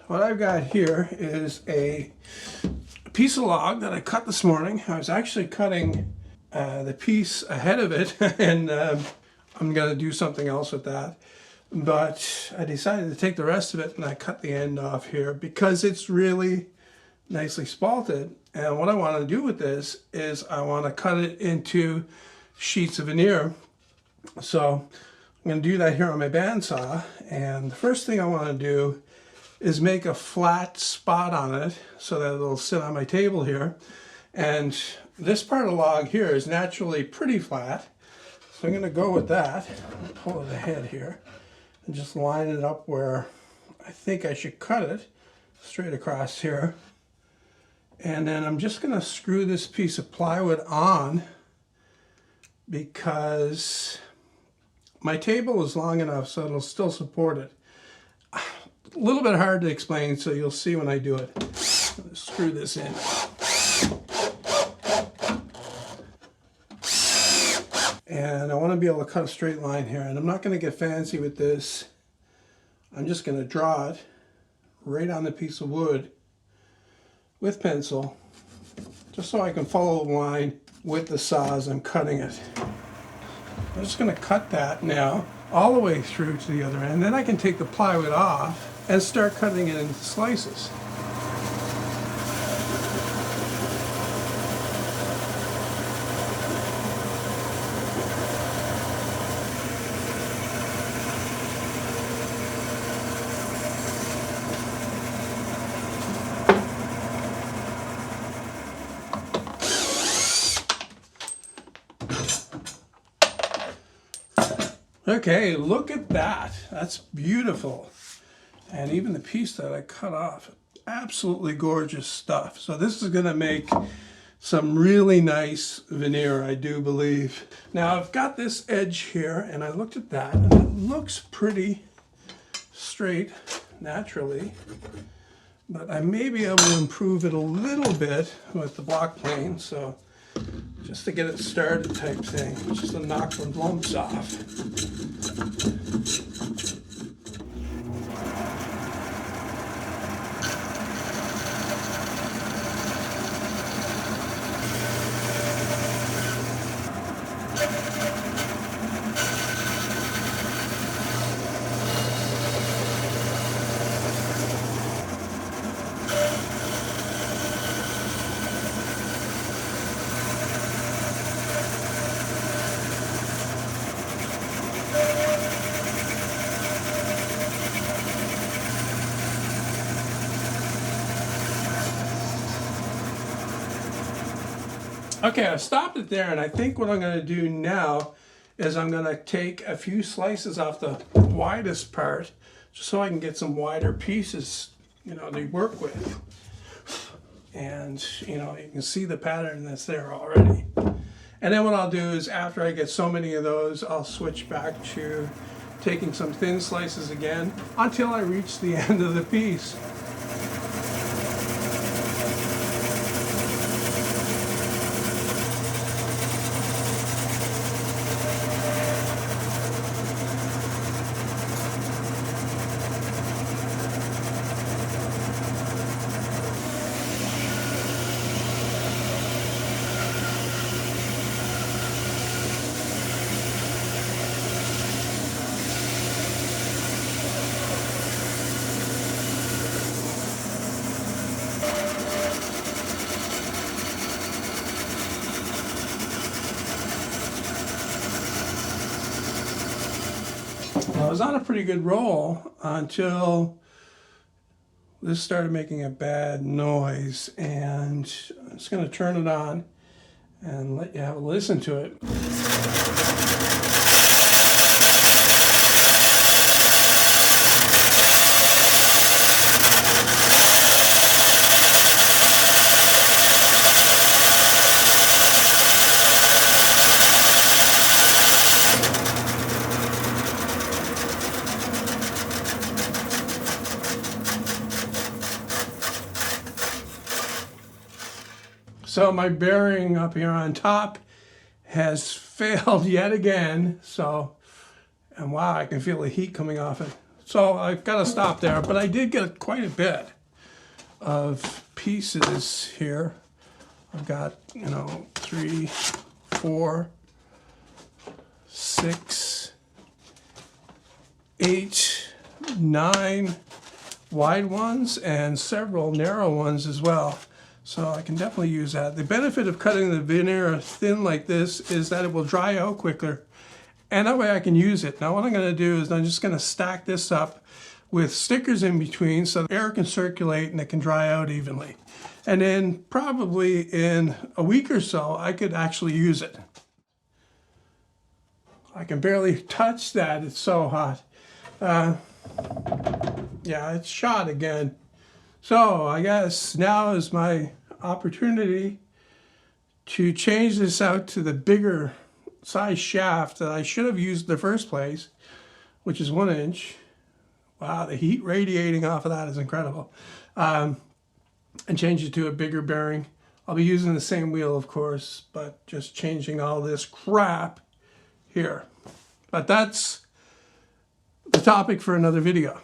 what I've got here is a piece of log that I cut this morning. I was actually cutting the piece ahead of it, and I'm going to do something else with that. But I decided to take the rest of it and I cut the end off here because it's really nicely spalted. And what I want to do with this is I want to cut it into sheets of veneer. So I'm going to do that here on my bandsaw. And the first thing I want to do is make a flat spot on it so that it'll sit on my table here. And this part of the log here is naturally pretty flat. So I'm going to go with that. Pull it ahead here and just line it up where I think I should cut it, straight across here. And then I'm just going to screw this piece of plywood on because my table is long enough so it'll still support it. A little bit hard to explain, so you'll see when I do it. Screw this in. And I want to be able to cut a straight line here, and I'm not going to get fancy with this. I'm just going to draw it right on the piece of wood with pencil, just so I can follow the line with the saw as I'm cutting it. I'm just going to cut that now all the way through to the other end. Then I can take the plywood off and start cutting it into slices. Okay, look at that. That's beautiful. And even the piece that I cut off, absolutely gorgeous stuff. So this is going to make some really nice veneer, I do believe. Now I've got this edge here, and I looked at that, and it looks pretty straight naturally. But I may be able to improve it a little bit with the block plane, so just to get it started type thing, just to knock the lumps off. Okay, I stopped it there, and I think what I'm going to do now is I'm going to take a few slices off the widest part just so I can get some wider pieces, to work with. And, you can see the pattern that's there already. And then what I'll do is after I get so many of those, I'll switch back to taking some thin slices again until I reach the end of the piece. I was on a pretty good roll until this started making a bad noise, and I'm just going to turn it on and let you have a listen to it. So my bearing up here on top has failed yet again. So, and wow, I can feel the heat coming off it. So I've got to stop there, but I did get quite a bit of pieces here. I've got, 3, 4, 6, 8, 9 wide ones and several narrow ones as well. So I can definitely use that. The benefit of cutting the veneer thin like this is that it will dry out quicker. And that way I can use it. Now what I'm going to do is I'm just going to stack this up with stickers in between so the air can circulate and it can dry out evenly. And then probably in a week or so, I could actually use it. I can barely touch that, it's so hot. Yeah, it's shot again. So I guess now is my opportunity to change this out to the bigger size shaft that I should have used in the first place, which is 1 inch. Wow, the heat radiating off of that is incredible. And change it to a bigger bearing. I'll be using the same wheel, of course, but just changing all this crap here. But that's the topic for another video.